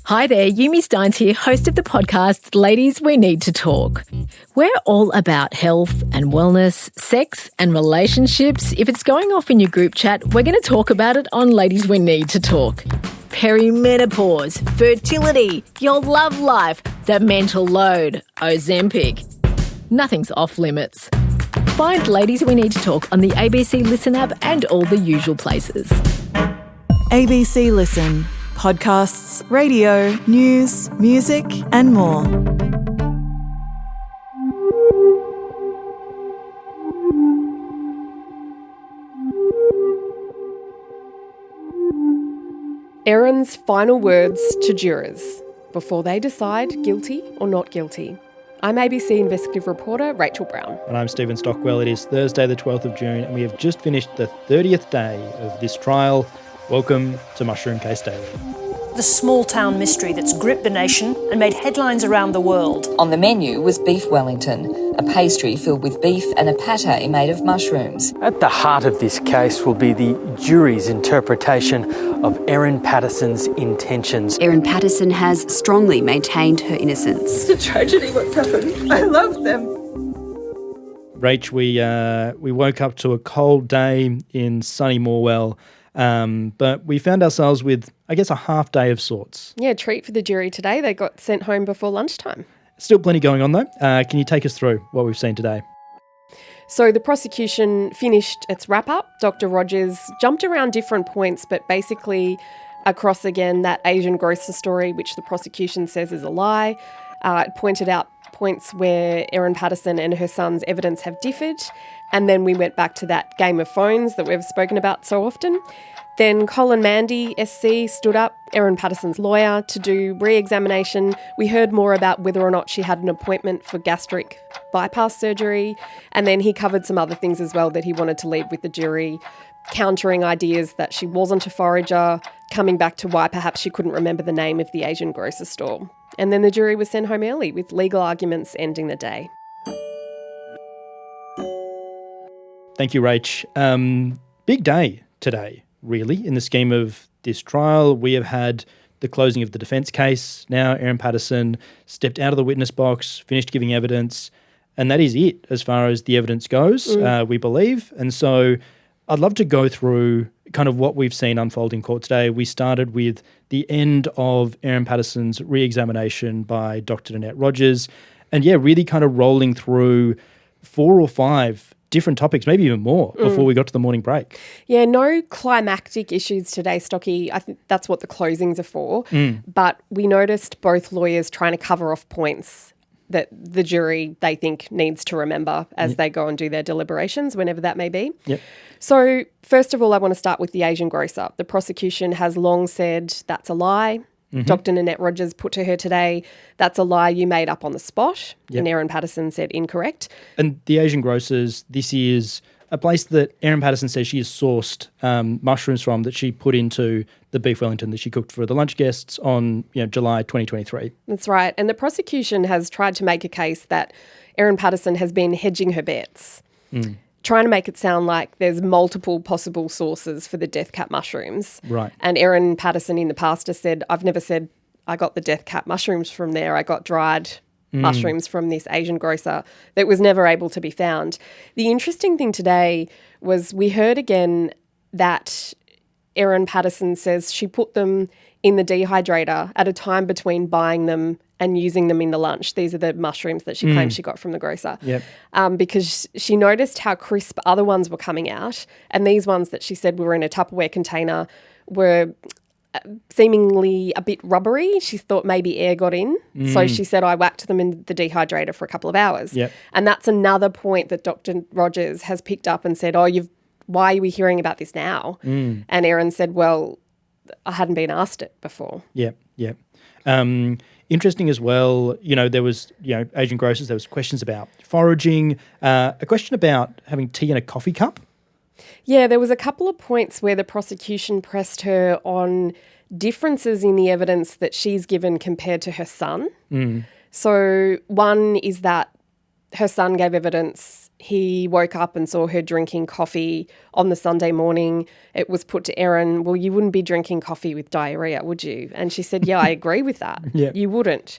Hi there, Yumi Steins here, host of the podcast Ladies We Need to Talk. We're all about health and wellness, sex and relationships. If it's going off in your group chat, we're going to talk about it on Ladies We Need to Talk. Perimenopause, fertility, your love life, the mental load, Ozempic. Nothing's off limits. Find Ladies We Need to Talk on the ABC Listen app and all the usual places. ABC Listen. Podcasts, radio, news, music and more. Erin's final words to jurors before they decide guilty or not guilty. I'm ABC investigative reporter Rachael Brown. And I'm Stockwell. It is Thursday the 12th of June and we have just finished the 30th day of this trial. Welcome to Mushroom Case Daily. The small-town mystery that's gripped the nation and made headlines around the world. On the menu was beef wellington, a pastry filled with beef and a pate made of mushrooms. At the heart of this case will be the jury's interpretation of Erin Patterson's intentions. Erin Patterson has strongly maintained her innocence. It's a tragedy what's happened. I love them. Rach, we woke up to a cold day in sunny Morwell, but we found ourselves with, I guess, a half day of sorts. Yeah, treat for the jury today. They got sent home before lunchtime. Still plenty going on though. Can you take us through what we've seen today? So the prosecution finished its wrap-up. Dr. Rogers jumped around different points, but basically across again that Asian grocer story, which the prosecution says is a lie. It pointed out points where Erin Patterson and her son's evidence have differed. And then we went back to that game of phones that we've spoken about so often. Then Colin Mandy, SC, stood up, Erin Patterson's lawyer, to do re-examination. We heard more about whether or not she had an appointment for gastric bypass surgery. And then he covered some other things as well that he wanted to leave with the jury, countering ideas that she wasn't a forager, coming back to why perhaps she couldn't remember the name of the Asian grocer store. And then the jury was sent home early, with legal arguments ending the day. Thank you, Rach. Big day today, really, in the scheme of this trial. We have had the closing of the defence case. Now Erin Patterson stepped out of the witness box, finished giving evidence, and that is it as far as the evidence goes, we believe. And so I'd love to go through kind of what we've seen unfold in court today. We started with the end of Erin Patterson's re-examination by Dr. Nanette Rogers, and yeah, really kind of rolling through 4 or 5 different topics, maybe even more, before we got to the morning break. Yeah, no climactic issues today, Stocky. I think that's what the closings are for. But we noticed both lawyers trying to cover off points that the jury, they think, needs to remember as they go and do their deliberations, whenever that may be. Yep. So first of all, I want to start with the Asian grocer. The prosecution has long said that's a lie. Dr. Nanette Rogers put to her today, that's a lie you made up on the spot. Yep. And Erin Patterson said incorrect. And the Asian grocers, this is a place that Erin Patterson says she has sourced mushrooms from that she put into the beef wellington that she cooked for the lunch guests on July 2023. That's right. And the prosecution has tried to make a case that Erin Patterson has been hedging her bets, trying to make it sound like there's multiple possible sources for the death cap mushrooms. Right. And Erin Patterson in the past has said, I've never said I got the death cap mushrooms from there. I got dried mushrooms from this Asian grocer that was never able to be found. The interesting thing today was we heard again that Erin Patterson says she put them in the dehydrator at a time between buying them and using them in the lunch. These are the mushrooms that she claims she got from the grocer. Yep. Because she noticed how crisp other ones were coming out, and these ones that she said were in a Tupperware container were seemingly a bit rubbery. She thought maybe air got in. So she said, I whacked them in the dehydrator for a couple of hours. Yep. And that's another point that Dr. Rogers has picked up and said, why are we hearing about this now? And Erin said, well, I hadn't been asked it before. Yeah. Interesting as well, there was, Asian grocers, there was questions about foraging, a question about having tea in a coffee cup. Yeah, there was a couple of points where the prosecution pressed her on differences in the evidence that she's given compared to her son. So one is that her son gave evidence he woke up and saw her drinking coffee on the Sunday morning. It was put to Erin, well, you wouldn't be drinking coffee with diarrhea, would you? And she said, yeah, I agree with that. Yeah. You wouldn't.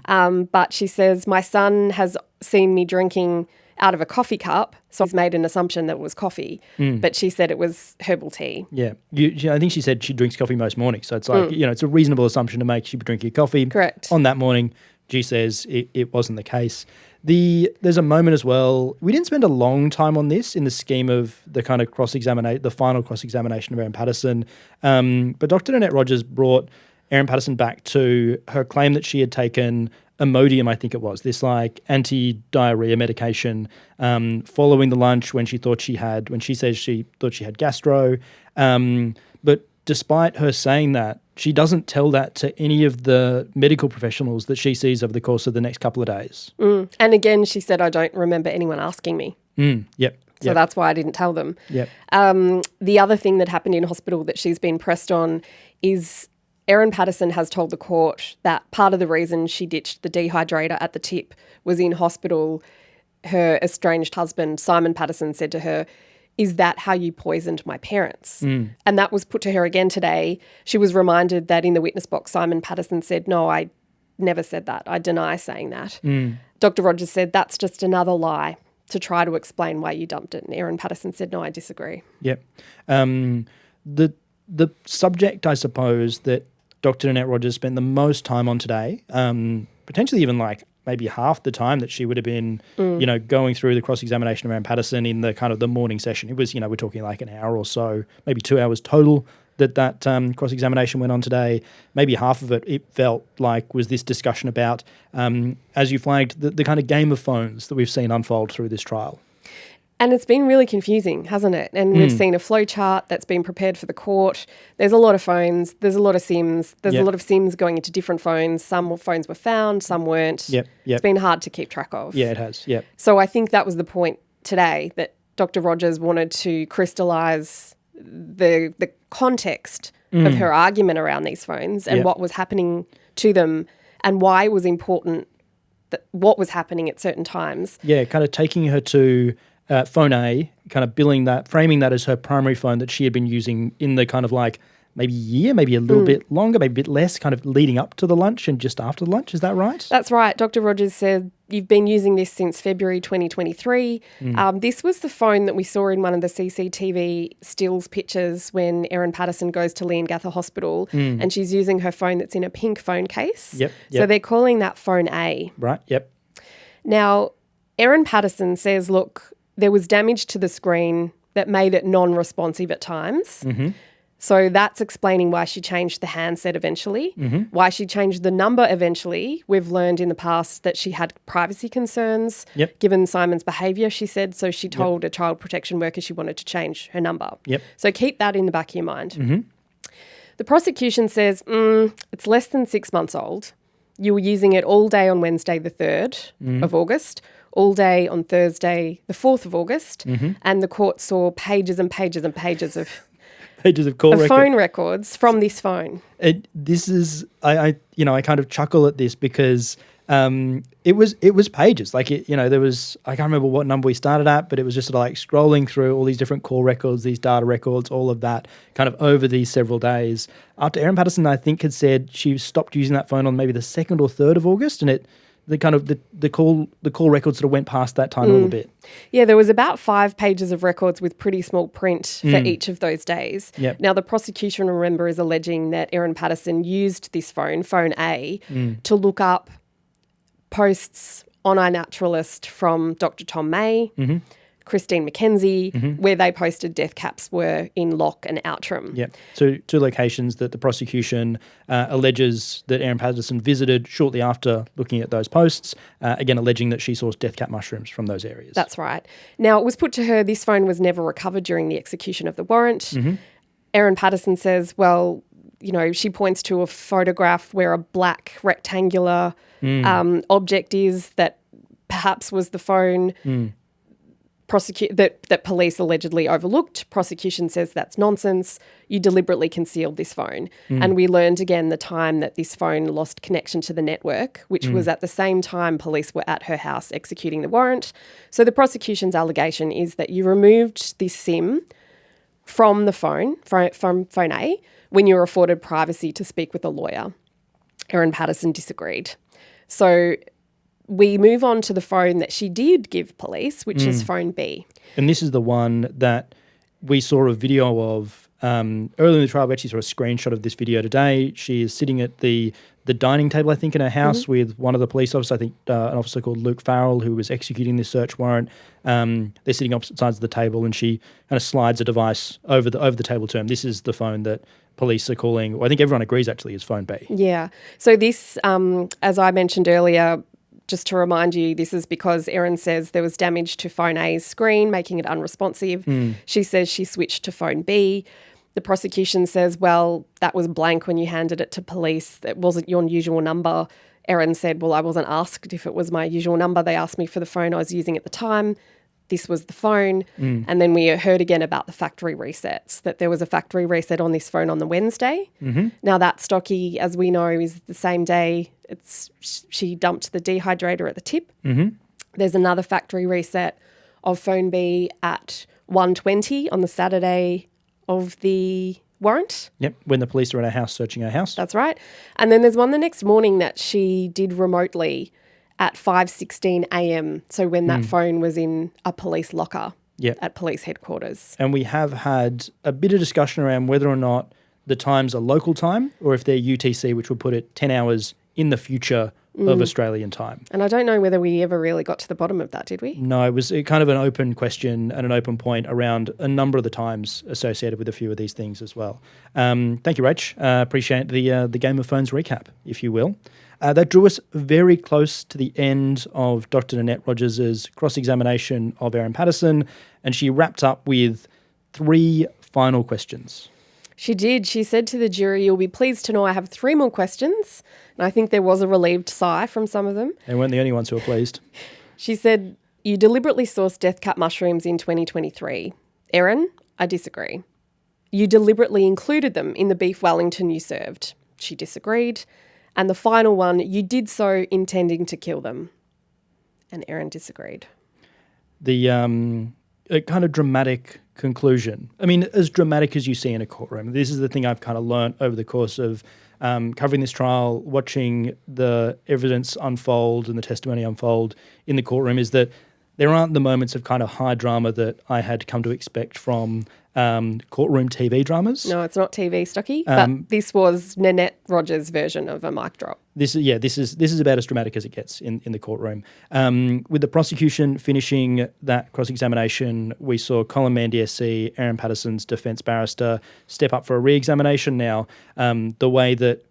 But she says, my son has seen me drinking out of a coffee cup, so he's made an assumption that it was coffee. But she said it was herbal tea. Yeah. I think she said she drinks coffee most mornings. So it's like, it's a reasonable assumption to make she'd be drinking coffee. Correct. On that morning, she says it wasn't the case. There's a moment as well. We didn't spend a long time on this in the scheme of the kind of the final cross-examination of Erin Patterson. But Dr. Nanette Rogers brought Erin Patterson back to her claim that she had taken Imodium, I think it was, this like anti-diarrhea medication following the lunch when she says she thought she had gastro. But despite her saying that, she doesn't tell that to any of the medical professionals that she sees over the course of the next couple of days. And again, she said, I don't remember anyone asking me. Yep. So that's why I didn't tell them. Yep. The other thing that happened in hospital that she's been pressed on is Erin Patterson has told the court that part of the reason she ditched the dehydrator at the tip was in hospital. Her estranged husband, Simon Patterson, said to her, is that how you poisoned my parents? And that was put to her again today. She was reminded that in the witness box, Simon Patterson said, no, I never said that. I deny saying that. Dr. Rogers said, that's just another lie to try to explain why you dumped it. And Erin Patterson said, no, I disagree. Yep. The subject, I suppose, that Dr. Nanette Rogers spent the most time on today, potentially even like maybe half the time that she would have been, going through the cross-examination of Erin Patterson in the kind of the morning session. It was, we're talking like an hour or so, maybe 2 hours total that cross-examination went on today. Maybe half of it felt like was this discussion about, as you flagged, the kind of game of phones that we've seen unfold through this trial. And it's been really confusing, hasn't it? And we've seen a flow chart that's been prepared for the court. There's a lot of phones. There's a lot of SIMs. There's a lot of SIMs going into different phones. Some phones were found, some weren't. It's been hard to keep track of. Yeah, it has. Yep. So I think that was the point today, that Dr. Rogers wanted to crystallise the context of her argument around these phones and what was happening to them and why it was important that what was happening at certain times. Yeah, kind of taking her to phone A, kind of framing that as her primary phone that she had been using in the kind of like maybe year, maybe a little bit longer, maybe a bit less, kind of leading up to the lunch and just after the lunch. Is that right? That's right. Dr. Rogers said, you've been using this since February 2023. This was the phone that we saw in one of the CCTV stills pictures when Erin Patterson goes to Leongatha Hospital and she's using her phone that's in a pink phone case. Yep. So they're calling that phone A. Right, yep. Now, Erin Patterson says, look, there was damage to the screen that made it non-responsive at times. So that's explaining why she changed the handset eventually, why she changed the number eventually. We've learned in the past that she had privacy concerns given Simon's behaviour, she said. So she told a child protection worker she wanted to change her number. So keep that in the back of your mind. The prosecution says, it's less than 6 months old. You were using it all day on Wednesday the 3rd of August, all day on Thursday the 4th of August, and the court saw pages and pages and pages of phone records from this phone. This is I kind of chuckle at this because it was pages. Like there was, I can't remember what number we started at, but it was just sort of like scrolling through all these different call records, these data records, all of that kind of over these several days. After Erin Patterson, I think, had said she stopped using that phone on maybe the 2nd or 3rd of August, and the call records sort of went past that time a little bit. Yeah, there was about 5 pages of records with pretty small print for each of those days. Now, the prosecution, remember, is alleging that Erin Patterson used this phone A, to look up posts on iNaturalist from Dr. Tom May, Christine McKenzie, where they posted death caps were in Lock and Outram. Yeah, so 2 locations that the prosecution alleges that Erin Patterson visited shortly after looking at those posts, again alleging that she sourced death cap mushrooms from those areas. That's right. Now, it was put to her this phone was never recovered during the execution of the warrant. Erin Patterson says, well, she points to a photograph where a black rectangular object is that perhaps was the phone. that police allegedly overlooked. Prosecution says that's nonsense. You deliberately concealed this phone. And we learned again the time that this phone lost connection to the network, which was at the same time police were at her house executing the warrant. So the prosecution's allegation is that you removed this SIM from the phone, from phone A, when you were afforded privacy to speak with a lawyer. Erin Patterson disagreed. So we move on to the phone that she did give police, which is phone B. And this is the one that we saw a video of earlier in the trial. We actually saw a screenshot of this video today. She is sitting at the dining table, I think, in her house with one of the police officers, I think an officer called Luke Farrell, who was executing this search warrant. They're sitting opposite sides of the table, and she kind of slides a device over the table to him. This is the phone that police are calling, or I think everyone agrees actually, is phone B. Yeah. So this, as I mentioned earlier, just to remind you, this is because Erin says there was damage to phone A's screen, making it unresponsive. She says she switched to phone B. The prosecution says, well, that was blank when you handed it to police. That wasn't your usual number. Erin said, well, I wasn't asked if it was my usual number. They asked me for the phone I was using at the time. This was the phone. And then we heard again about the factory resets, that there was a factory reset on this phone on the Wednesday. Now that Stocky, as we know, is the same day she dumped the dehydrator at the tip. There's another factory reset of phone B at 1:20 on the Saturday of the warrant. Yep, when the police are at her house searching her house. That's right. And then there's one the next morning that she did remotely at 5:16 a.m. So when that phone was in a police locker at police headquarters. And we have had a bit of discussion around whether or not the times are local time or if they're UTC, which would put it 10 hours in the future of Australian time. And I don't know whether we ever really got to the bottom of that, did we? No, it was kind of an open question and an open point around a number of the times associated with a few of these things as well. Thank you, Rach. Appreciate the Game of Phones recap, if you will. That drew us very close to the end of Dr. Nanette Rogers' cross-examination of Erin Patterson, and she wrapped up with 3 final questions. She did. She said to the jury, you'll be pleased to know I have 3 more questions. And I think there was a relieved sigh from some of them. They weren't the only ones who were pleased. She said, you deliberately sourced death cap mushrooms in 2023. Erin, I disagree. You deliberately included them in the beef Wellington you served. She disagreed. And the final one, you did so intending to kill them. And Erin disagreed. The kind of dramatic conclusion. I mean, as dramatic as you see in a courtroom. This is the thing I've kind of learnt over the course of covering this trial, watching the evidence unfold and the testimony unfold in the courtroom, is that there aren't the moments of kind of high drama that I had come to expect from courtroom TV dramas. No, it's not TV, Stocky, but this was Nanette Rogers' version of a mic drop. This is about as dramatic as it gets in the courtroom. With the prosecution finishing that cross-examination, we saw Colin Mandy SC, Erin Patterson's defence barrister, step up for a re-examination. Now, the way that,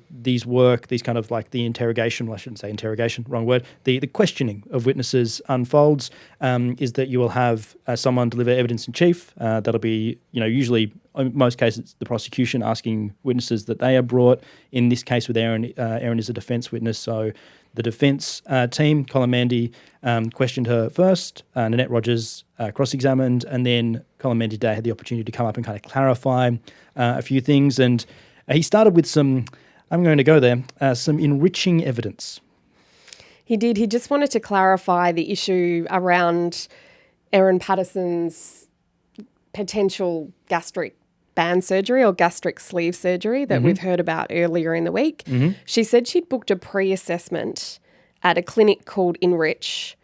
these work, these kind of like the interrogation, well, I shouldn't say interrogation, wrong word, the questioning of witnesses unfolds, is that you will have someone deliver evidence in chief. That'll be, usually in most cases, the prosecution asking witnesses that they are brought. In this case with Erin, Erin is a defence witness, so the defence team, Colin Mandy, questioned her first, Nanette Rogers cross-examined, and then Colin Mandy today had the opportunity to come up and kind of clarify a few things. And he started with some enriching evidence. He did. He just wanted to clarify the issue around Erin Patterson's potential gastric band surgery or gastric sleeve surgery that we've heard about earlier in the week. She said she'd booked a pre-assessment at a clinic called Enrich,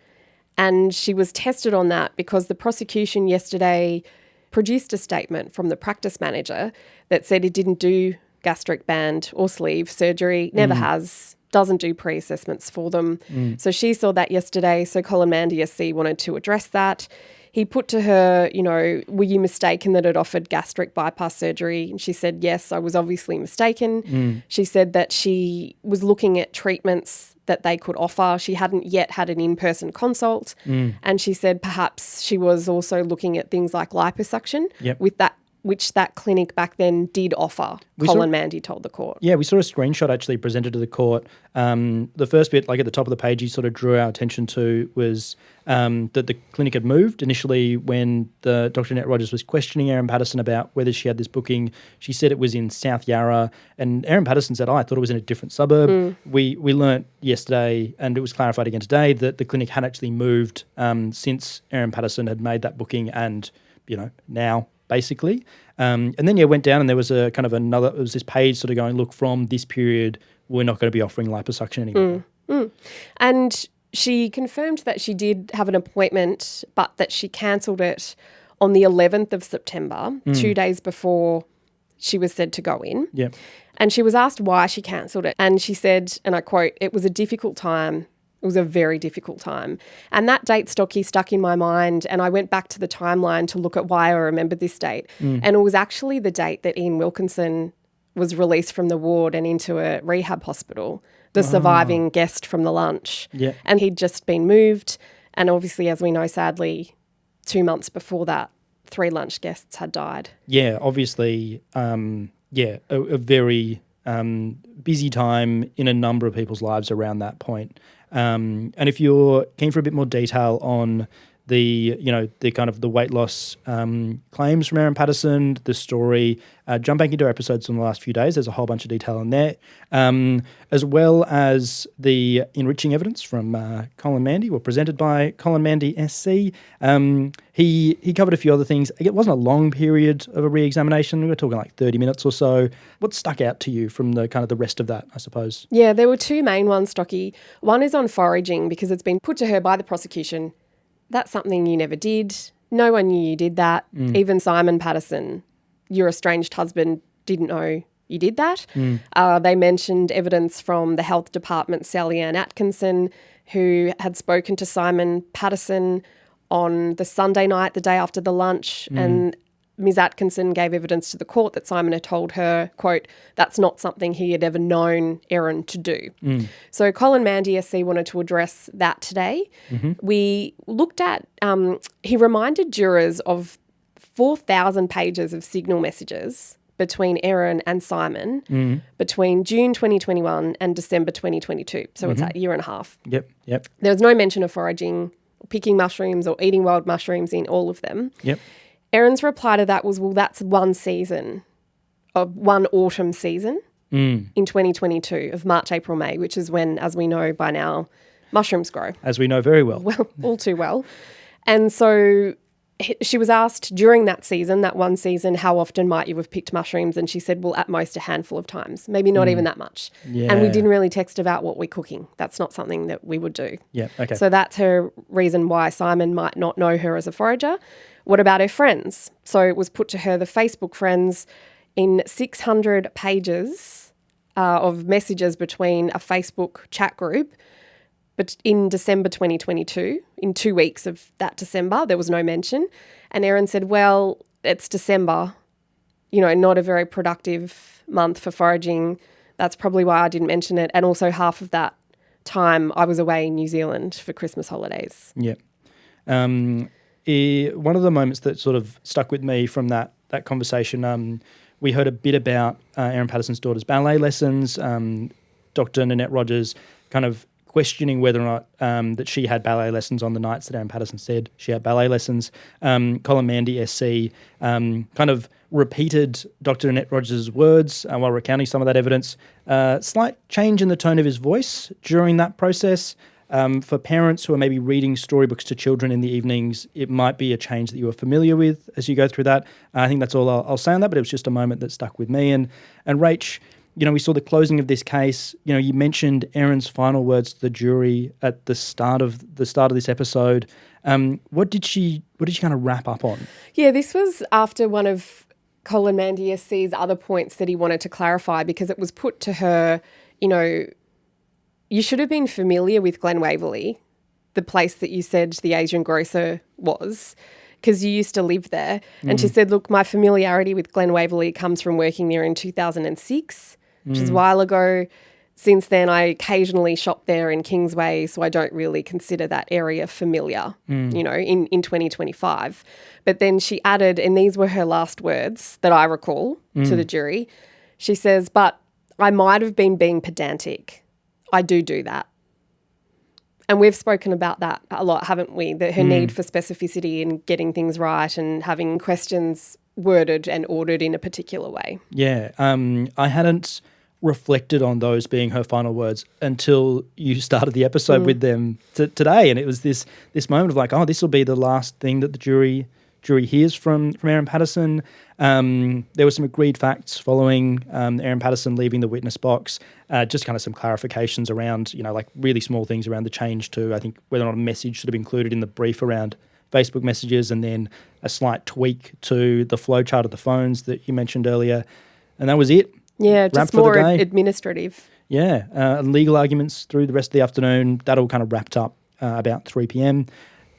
and she was tested on that because the prosecution yesterday produced a statement from the practice manager that said it didn't do gastric band or sleeve surgery, never has, doesn't do pre-assessments for them. So she saw that yesterday, so Colin Mandy SC wanted to address that. He put to her, were you mistaken that it offered gastric bypass surgery? And she said, yes, I was obviously mistaken. She said that she was looking at treatments that they could offer. She hadn't yet had an in-person consult. And she said perhaps she was also looking at things like liposuction with that which that clinic back then did offer, Colin Mandy told the court. Yeah, we saw a screenshot actually presented to the court. The first bit, like at the top of the page, he sort of drew our attention to was that the clinic had moved. Initially, when the Dr. Annette Rogers was questioning Erin Patterson about whether she had this booking, she said it was in South Yarra, and Erin Patterson said, I thought it was in a different suburb. We learnt yesterday, and it was clarified again today, that the clinic had actually moved since Erin Patterson had made that booking and, now, basically. And then, went down and there was a kind of it was this page sort of going, look, from this period, we're not going to be offering liposuction anymore. And she confirmed that she did have an appointment, but that she cancelled it on the 11th of September, 2 days before she was said to go in. Yep. And she was asked why she cancelled it. And she said, and I quote, "It was a difficult time. It was a very difficult time." And that date, Stocky, stuck in my mind, and I went back to the timeline to look at why I remembered this date. And it was actually the date that Ian Wilkinson was released from the ward and into a rehab hospital, the surviving guest from the lunch. Yeah. And he'd just been moved. And obviously, as we know, sadly, 2 months before that, 3 lunch guests had died. Yeah, obviously, a very busy time in a number of people's lives around that point. And if you're keen for a bit more detail on the kind of the weight loss claims from Erin Patterson, the story, jump back into our episodes from the last few days. There's a whole bunch of detail in there, as well as the enriching evidence from Colin Mandy, were presented by Colin Mandy SC. He covered a few other things. It wasn't a long period of a re-examination. We were talking like 30 minutes or so. What stuck out to you from the kind of the rest of that, I suppose? Yeah, there were 2 main ones, Stocky. One is on foraging, because it's been put to her by the prosecution, that's something you never did. No one knew you did that. Even Simon Patterson, your estranged husband, didn't know you did that. They mentioned evidence from the health department, Sally Ann Atkinson, who had spoken to Simon Patterson on the Sunday night, the day after the lunch, and Ms. Atkinson gave evidence to the court that Simon had told her, quote, that's not something he had ever known Erin to do. So Colin Mandy SC wanted to address that today. We looked at, he reminded jurors of 4,000 pages of signal messages between Erin and Simon between June 2021 and December 2022. So it's a year and a half. Yep. There was no mention of foraging, picking mushrooms or eating wild mushrooms in all of them. Yep. Erin's reply to that was, well, that's one autumn season in 2022 of March, April, May, which is when, as we know by now, mushrooms grow. As we know very well. Well, all too well. And so she was asked during that season, that one season, how often might you have picked mushrooms? And she said, well, at most a handful of times, maybe not even that much. Yeah. And we didn't really text about what we're cooking. That's not something that we would do. Yeah, okay. So that's her reason why Simon might not know her as a forager. What about her friends? So it was put to her, the Facebook friends, in 600 pages of messages between a Facebook chat group. But in December 2022, in 2 weeks of that December, there was no mention. And Erin said, well, it's December, not a very productive month for foraging. That's probably why I didn't mention it. And also half of that time I was away in New Zealand for Christmas holidays. Yeah. One of the moments that sort of stuck with me from that conversation, we heard a bit about Erin Patterson's daughter's ballet lessons, Dr. Annette Rogers kind of questioning whether or not that she had ballet lessons on the nights that Erin Patterson said she had ballet lessons. Colin Mandy SC kind of repeated Dr. Annette Rogers' words while recounting some of that evidence. Slight change in the tone of his voice during that process. For parents who are maybe reading storybooks to children in the evenings, it might be a change that you are familiar with as you go through that. I think that's all I'll say on that, but it was just a moment that stuck with me. And Rach, we saw the closing of this case. You mentioned Erin's final words to the jury at the start of this episode. What did she kind of wrap up on? Yeah, this was after one of Colin Mandy SC's other points that he wanted to clarify, because it was put to her, you should have been familiar with Glen Waverley, the place that you said the Asian grocer was, because you used to live there. And she said, look, my familiarity with Glen Waverley comes from working there in 2006, which is a while ago. Since then, I occasionally shop there in Kingsway, so I don't really consider that area familiar, in 2025. But then she added, and these were her last words that I recall to the jury. She says, but I might have been being pedantic. I do that. And we've spoken about that a lot, haven't we? That her need for specificity and getting things right and having questions worded and ordered in a particular way. Yeah. I hadn't reflected on those being her final words until you started the episode with them today. And it was this moment of like, oh, this will be the last thing that the jury hears from Erin Patterson. There were some agreed facts following Erin Patterson leaving the witness box, just kind of some clarifications around, like really small things around the change to, I think, whether or not a message should have been included in the brief around Facebook messages, and then a slight tweak to the flowchart of the phones that you mentioned earlier. And that was it. Yeah, just more administrative. Yeah, legal arguments through the rest of the afternoon. That all kind of wrapped up about 3 p.m.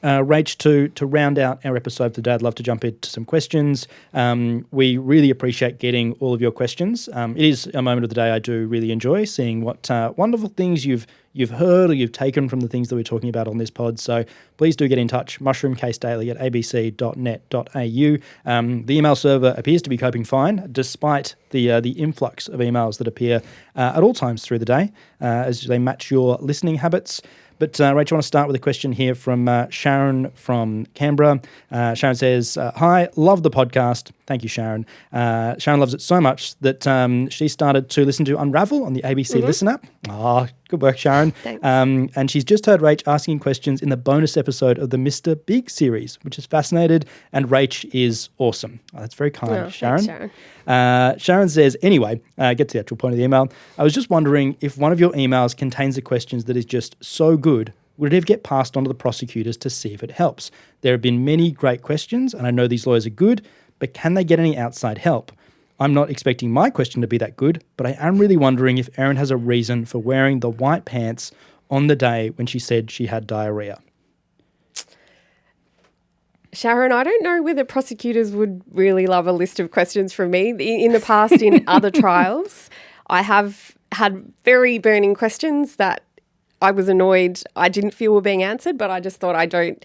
Rach, to round out our episode today, I'd love to jump into some questions. We really appreciate getting all of your questions. It is a moment of the day I do really enjoy seeing what wonderful things you've heard or you've taken from the things that we're talking about on this pod. So please do get in touch, mushroomcasedaily@abc.net.au. The email server appears to be coping fine, despite the influx of emails that appear at all times through the day as they match your listening habits. But, Rach, I want to start with a question here from Sharon from Canberra. Sharon says, hi, love the podcast. Thank you, Sharon. Sharon loves it so much that she started to listen to Unravel on the ABC Listen app. Oh, good work, Sharon. Thanks. And she's just heard Rach asking questions in the bonus episode of the Mr. Big series, which is fascinated, and Rach is awesome. Oh, that's very kind, Sharon. Thanks, Sharon. Sharon says, anyway, get to the actual point of the email. I was just wondering if one of your emails contains the questions that is just so good, would it ever get passed on to the prosecutors to see if it helps? There have been many great questions, and I know these lawyers are good, but can they get any outside help? I'm not expecting my question to be that good, but I am really wondering if Erin has a reason for wearing the white pants on the day when she said she had diarrhea. Sharon, I don't know whether prosecutors would really love a list of questions from me. In the past, in other trials, I have had very burning questions that I was annoyed I didn't feel were being answered, but I just thought I don't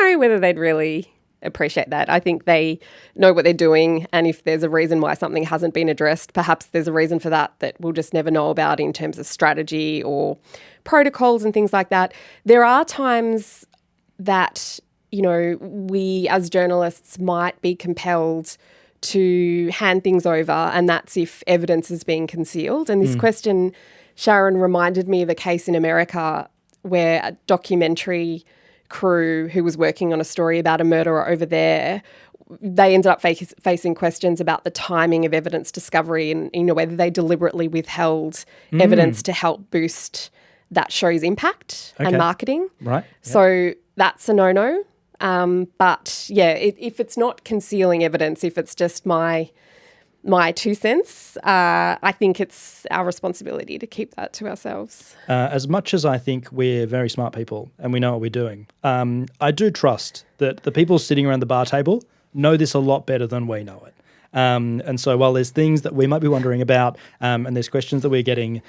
know whether they'd really appreciate that. I think they know what they're doing, and if there's a reason why something hasn't been addressed, perhaps there's a reason for that we'll just never know about in terms of strategy or protocols and things like that. There are times that we as journalists might be compelled to hand things over, and that's if evidence is being concealed. And this question, Sharon, reminded me of a case in America where a documentary crew who was working on a story about a murderer over there, they ended up facing questions about the timing of evidence discovery and whether they deliberately withheld evidence to help boost that show's impact and marketing. Right. Yep. So that's a no-no. But yeah, if it's not concealing evidence, if it's just my 2 cents, I think it's our responsibility to keep that to ourselves. As much as I think we're very smart people and we know what we're doing, I do trust that the people sitting around the bar table know this a lot better than we know it. And so while there's things that we might be wondering about and there's questions that we're getting,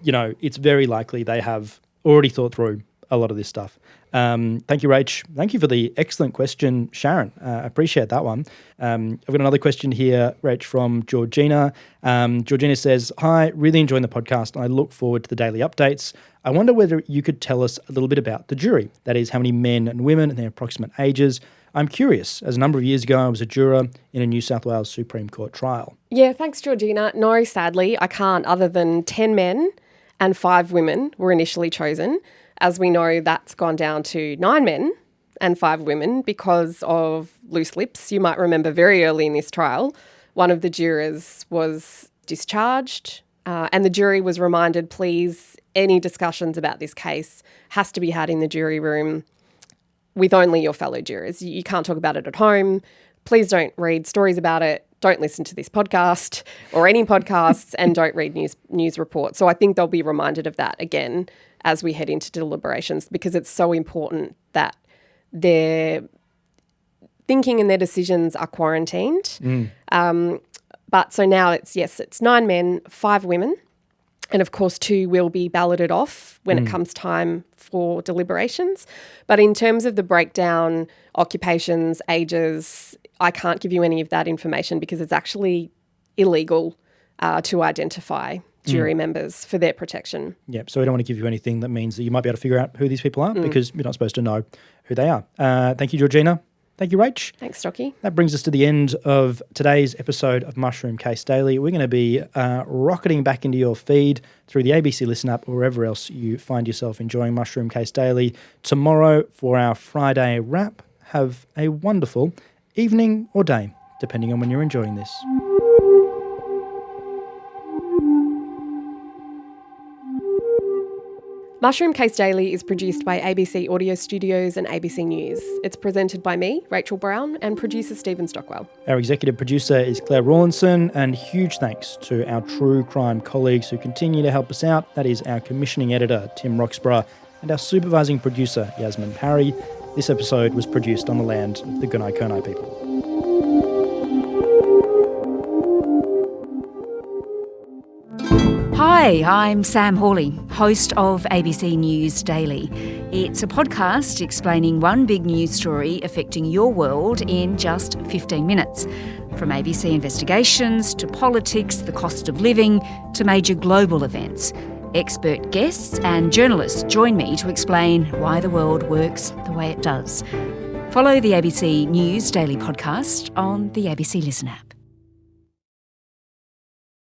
it's very likely they have already thought through a lot of this stuff. Thank you, Rach. Thank you for the excellent question, Sharon. I appreciate that one. I've got another question here, Rach, from Georgina. Georgina says, hi, really enjoying the podcast and I look forward to the daily updates. I wonder whether you could tell us a little bit about the jury. That is, how many men and women and their approximate ages. I'm curious, as a number of years ago I was a juror in a New South Wales Supreme Court trial. Yeah, thanks, Georgina. No, sadly, I can't, other than 10 men and 5 women were initially chosen. As we know, that's gone down to 9 men and 5 women because of loose lips. You might remember very early in this trial, one of the jurors was discharged and the jury was reminded, please, any discussions about this case has to be had in the jury room with only your fellow jurors. You can't talk about it at home. Please don't read stories about it. Don't listen to this podcast or any podcasts and don't read news reports. So I think they'll be reminded of that again as we head into deliberations because it's so important that their thinking and their decisions are quarantined. But so now it's 9 men, 5 women. And of course, 2 will be balloted off when it comes time for deliberations. But in terms of the breakdown, occupations, ages, I can't give you any of that information because it's actually illegal to identify jury members for their protection. Yep, so we don't want to give you anything that means that you might be able to figure out who these people are because you're not supposed to know who they are. Thank you, Georgina. Thank you, Rach. Thanks, Stocky. That brings us to the end of today's episode of Mushroom Case Daily. We're going to be rocketing back into your feed through the ABC Listen App or wherever else you find yourself enjoying Mushroom Case Daily tomorrow for our Friday wrap. Have a wonderful evening or day, depending on when you're enjoying this. Mushroom Case Daily is produced by ABC Audio Studios and ABC News. It's presented by me, Rachel Brown, and producer Stephen Stockwell. Our executive producer is Claire Rawlinson, and huge thanks to our true crime colleagues who continue to help us out. That is our commissioning editor, Tim Roxburgh, and our supervising producer, Yasmin Parry. This episode was produced on the land of the Gunai-Kurnai people. Hi, I'm Sam Hawley, host of ABC News Daily. It's a podcast explaining one big news story affecting your world in just 15 minutes. From ABC investigations to politics, the cost of living, to major global events. Expert guests and journalists join me to explain why the world works the way it does. Follow the ABC News Daily podcast on the ABC Listen app.